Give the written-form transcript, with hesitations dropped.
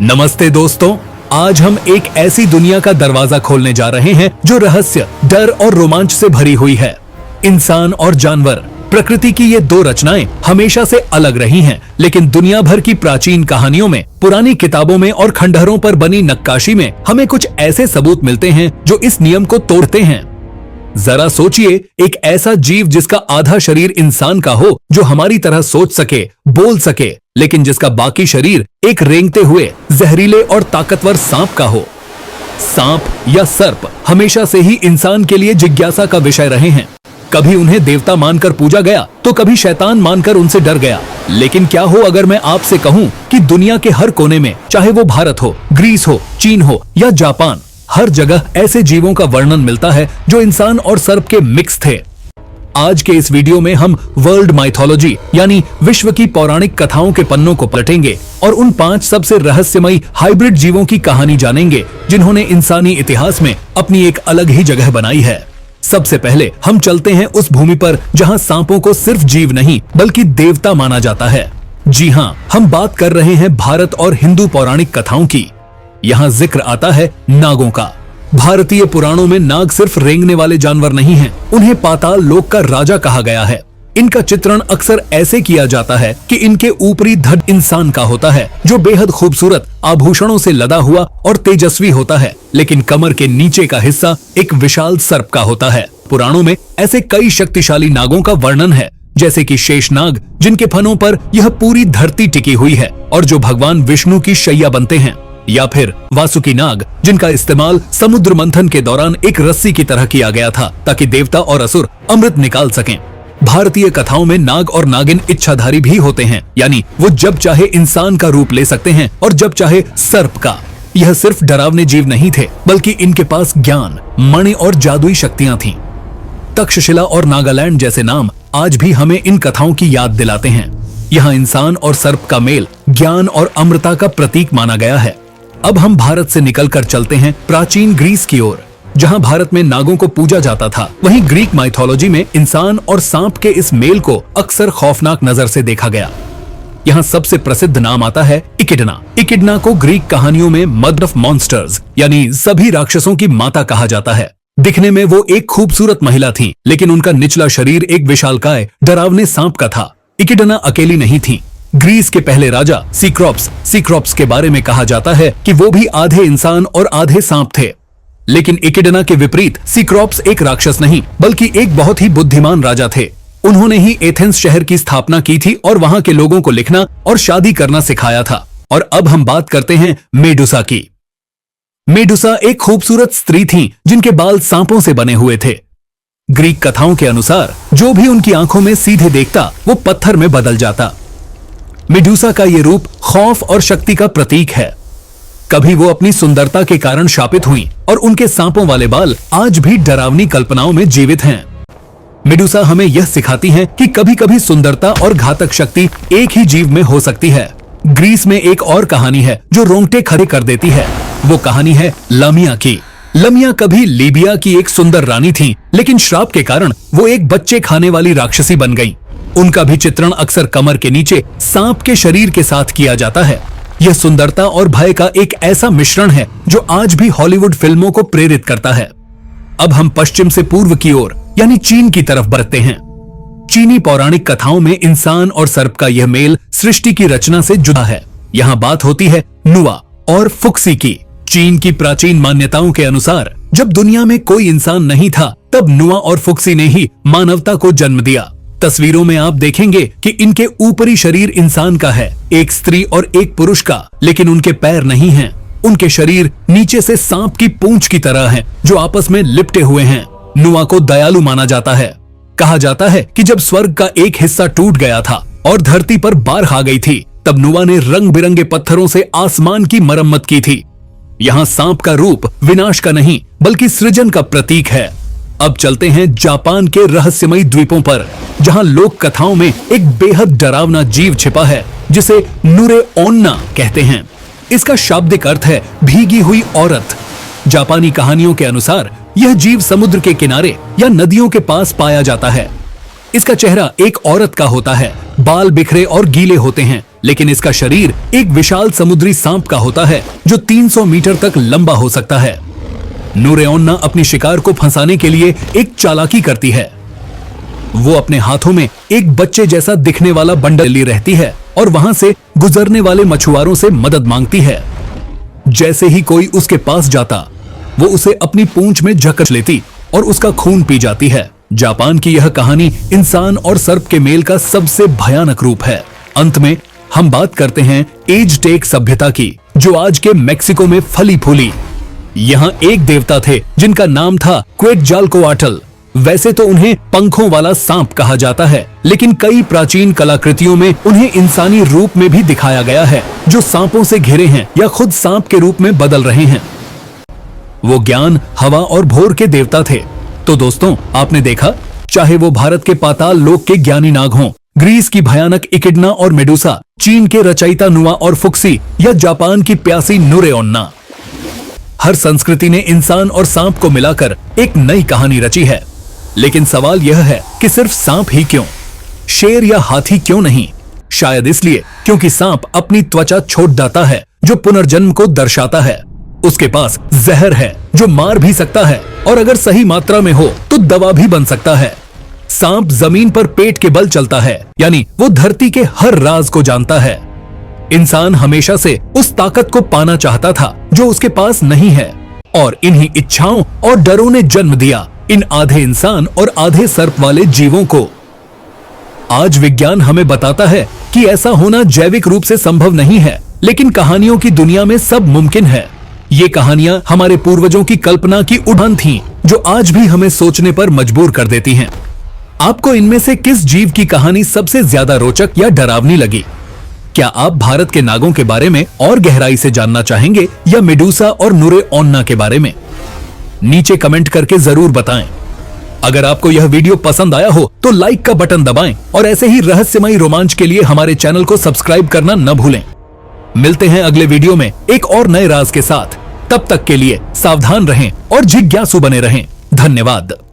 नमस्ते दोस्तों, आज हम एक ऐसी दुनिया का दरवाजा खोलने जा रहे हैं जो रहस्य, डर और रोमांच से भरी हुई है। इंसान और जानवर, प्रकृति की ये दो रचनाएं हमेशा से अलग रही हैं, लेकिन दुनिया भर की प्राचीन कहानियों में, पुरानी किताबों में और खंडहरों पर बनी नक्काशी में हमें कुछ ऐसे सबूत मिलते हैं जो इस नियम को तोड़ते हैं। जरा सोचिए, एक ऐसा जीव जिसका आधा शरीर इंसान का हो, जो हमारी तरह सोच सके, बोल सके, लेकिन जिसका बाकी शरीर एक रेंगते हुए जहरीले और ताकतवर सांप का हो। सांप या सर्प हमेशा से ही इंसान के लिए जिज्ञासा का विषय रहे हैं। कभी उन्हें देवता मानकर पूजा गया तो कभी शैतान मानकर उनसे डर गया। लेकिन क्या हो अगर मैं आपसे कहूं कि दुनिया के हर कोने में, चाहे वो भारत हो, ग्रीस हो, चीन हो या जापान, हर जगह ऐसे जीवों का वर्णन मिलता है जो इंसान और सर्प के मिक्स थे। आज के इस वीडियो में हम वर्ल्ड माइथोलॉजी यानी विश्व की पौराणिक कथाओं के पन्नों को पलटेंगे और उन 5 सबसे रहस्यमयी हाइब्रिड जीवों की कहानी जानेंगे जिन्होंने इंसानी इतिहास में अपनी एक अलग ही जगह बनाई है। सबसे पहले हम चलते हैं उस भूमि पर जहां सांपों को सिर्फ जीव नहीं बल्कि देवता माना जाता है। जी हां, हम बात कर रहे हैं भारत और हिंदू पौराणिक कथाओं की। यहाँ जिक्र आता है नागों का। भारतीय पुराणों में नाग सिर्फ रेंगने वाले जानवर नहीं हैं, उन्हें पाताल लोक का राजा कहा गया है। इनका चित्रण अक्सर ऐसे किया जाता है कि इनके ऊपरी धड़ इंसान का होता है, जो बेहद खूबसूरत आभूषणों से लदा हुआ और तेजस्वी होता है, लेकिन कमर के नीचे का हिस्सा एक विशाल सर्प का होता है। पुराणों में ऐसे कई शक्तिशाली नागों का वर्णन है, जैसे कि शेषनाग, जिनके फनों पर यह पूरी धरती टिकी हुई है और जो भगवान विष्णु की शैया बनते हैं, या फिर वासुकी नाग, जिनका इस्तेमाल समुद्र मंथन के दौरान एक रस्सी की तरह किया गया था ताकि देवता और असुर अमृत निकाल सकें। भारतीय कथाओं में नाग और नागिन इच्छाधारी भी होते हैं, यानी वो जब चाहे इंसान का रूप ले सकते हैं और जब चाहे सर्प का। यह सिर्फ डरावने जीव नहीं थे, बल्कि इनके पास ज्ञान, मणि और जादुई शक्तियां थीं। तक्षशिला और नागालैंड जैसे नाम आज भी हमें इन कथाओं की याद दिलाते हैं। यहाँ इंसान और सर्प का मेल ज्ञान और अमृता का प्रतीक माना गया है। अब हम भारत से निकलकर चलते हैं प्राचीन ग्रीस की ओर, जहां भारत में नागों को पूजा जाता था। वहीं ग्रीक माइथोलॉजी में इंसान और सांप के इस मेल को अक्सर खौफनाक नजर से देखा गया। यहाँ सबसे प्रसिद्ध नाम आता है इकिडना। इकिडना को ग्रीक कहानियों में मदर ऑफ मॉन्स्टर्स यानी सभी राक्षसों की माता कहा जाता है। दिखने में वो एक खूबसूरत महिला थी, लेकिन उनका निचला शरीर एक विशालकाय डरावने सांप का था। इकिडना अकेली नहीं थी। ग्रीस के पहले राजा सीक्रोप्स के बारे में कहा जाता है कि वो भी आधे इंसान और आधे सांप थे। लेकिन इकिडना के विपरीत सीक्रोप्स एक राक्षस नहीं बल्कि एक बहुत ही बुद्धिमान राजा थे। उन्होंने ही एथेंस शहर की स्थापना की थी और वहां के लोगों को लिखना और शादी करना सिखाया था। और अब हम बात करते हैं मेडुसा की। मेडुसा एक खूबसूरत स्त्री थी जिनके बाल सांपों से बने हुए थे। ग्रीक कथाओं के अनुसार जो भी उनकी आंखों में सीधे देखता वो पत्थर में बदल जाता। मेडुसा का ये रूप खौफ और शक्ति का प्रतीक है। कभी वो अपनी सुंदरता के कारण शापित हुई और उनके सांपों वाले बाल आज भी डरावनी कल्पनाओं में जीवित हैं। मेडुसा हमें यह सिखाती हैं कि कभी कभी सुंदरता और घातक शक्ति एक ही जीव में हो सकती है। ग्रीस में एक और कहानी है जो रोंगटे खड़े कर देती है। वो कहानी है लमिया की। लमिया कभी लीबिया की एक सुंदर रानी थी, लेकिन श्राप के कारण वो एक बच्चे खाने वाली राक्षसी बन गई। उनका भी चित्रण अक्सर कमर के नीचे सांप के शरीर के साथ किया जाता है। यह सुंदरता और भय का एक ऐसा मिश्रण है जो आज भी हॉलीवुड फिल्मों को प्रेरित करता है। अब हम पश्चिम से पूर्व की ओर यानी चीन की तरफ बढ़ते हैं। चीनी पौराणिक कथाओं में इंसान और सर्प का यह मेल सृष्टि की रचना से जुड़ा है। यहाँ बात होती है नुआ और फुक्सी की। चीन की प्राचीन मान्यताओं के अनुसार जब दुनिया में कोई इंसान नहीं था, तब नुआ और फुक्सी ने ही मानवता को जन्म दिया। तस्वीरों में आप देखेंगे कि इनके ऊपरी शरीर इंसान का है, एक स्त्री और एक पुरुष का, लेकिन उनके पैर नहीं हैं। उनके शरीर नीचे से सांप की पूंछ की तरह हैं, जो आपस में लिपटे हुए हैं। नुआ को दयालु माना जाता है। कहा जाता है कि जब स्वर्ग का एक हिस्सा टूट गया था और धरती पर बाढ़ आ गई थी, तब नुआ ने रंग बिरंगे पत्थरों से आसमान की मरम्मत की थी। यहाँ सांप का रूप विनाश का नहीं बल्कि सृजन का प्रतीक है। अब चलते हैं जापान के रहस्यमयी द्वीपों पर, जहां लोक कथाओं में एक बेहद डरावना जीव छिपा है जिसे नुरे ओन्ना कहते हैं। इसका शाब्दिक अर्थ है भीगी हुई औरत। जापानी कहानियों के अनुसार यह जीव समुद्र के किनारे या नदियों के पास पाया जाता है। इसका चेहरा एक औरत का होता है, बाल बिखरे और गीले होते हैं लेकिन इसका शरीर एक विशाल समुद्री सांप का होता है जो 300 मीटर तक लंबा हो सकता है। नूरेओन्ना अपनी शिकार को फंसाने के लिए एक चालाकी करती है। वो अपने हाथों में एक बच्चे जैसा दिखने वाला बंडल ली रहती है और वहां से गुजरने वाले मछुआरों से मदद मांगती है। जैसे ही कोई उसके पास जाता, वो उसे अपनी पूंछ में जकड़ लेती और उसका खून पी जाती है। जापान की यह कहानी इंसान और सर्प के मेल का सबसे भयानक रूप है। अंत में हम बात करते हैं एज़टेक सभ्यता की, जो आज के मेक्सिको में फली फूली। यहाँ एक देवता थे जिनका नाम था क्वेटजालकोआटल। वैसे तो उन्हें पंखों वाला सांप कहा जाता है, लेकिन कई प्राचीन कलाकृतियों में उन्हें इंसानी रूप में भी दिखाया गया है, जो सांपों से घिरे हैं या खुद सांप के रूप में बदल रहे हैं। वो ज्ञान, हवा और भोर के देवता थे। तो दोस्तों, आपने देखा, चाहे वो भारत के पाताल लोक के ज्ञानी नाग हों, ग्रीस की भयानक इकिडना और मेडुसा, चीन के रचयिता नुआ और फुक्सी, या जापान की प्यासी नूरेओन्ना, हर संस्कृति ने इंसान और सांप को मिलाकर एक नई कहानी रची है। लेकिन सवाल यह है कि सिर्फ सांप ही क्यों? शेर या हाथी क्यों नहीं? शायद इसलिए क्योंकि सांप अपनी त्वचा छोड़ देता है, जो पुनर्जन्म को दर्शाता है। उसके पास जहर है जो मार भी सकता है, और अगर सही मात्रा में हो तो दवा भी बन सकता है। सांप जमीन पर पेट के बल चलता है, यानी वो धरती के हर राज को जानता है। इंसान हमेशा से उस ताकत को पाना चाहता था जो उसके पास नहीं है, और इन्हीं इच्छाओं और डरों ने जन्म दिया इन आधे इंसान और आधे सर्प वाले जीवों को। आज विज्ञान हमें बताता है कि ऐसा होना जैविक रूप से संभव नहीं है, लेकिन कहानियों की दुनिया में सब मुमकिन है। ये कहानियां हमारे पूर्वजों की कल्पना की उड़ान थीं, जो आज भी हमें सोचने पर मजबूर कर देती हैं। आपको इनमें से किस जीव की कहानी सबसे ज्यादा रोचक या डरावनी लगी? क्या आप भारत के नागों के बारे में और गहराई से जानना चाहेंगे, या मेडुसा और नूरेओन्ना के बारे में? नीचे कमेंट करके जरूर बताएं। अगर आपको यह वीडियो पसंद आया हो तो लाइक का बटन दबाएं, और ऐसे ही रहस्यमयी रोमांच के लिए हमारे चैनल को सब्सक्राइब करना न भूलें। मिलते हैं अगले वीडियो में एक और नए राज के साथ। तब तक के लिए सावधान रहें और जिज्ञासु बने रहें। धन्यवाद।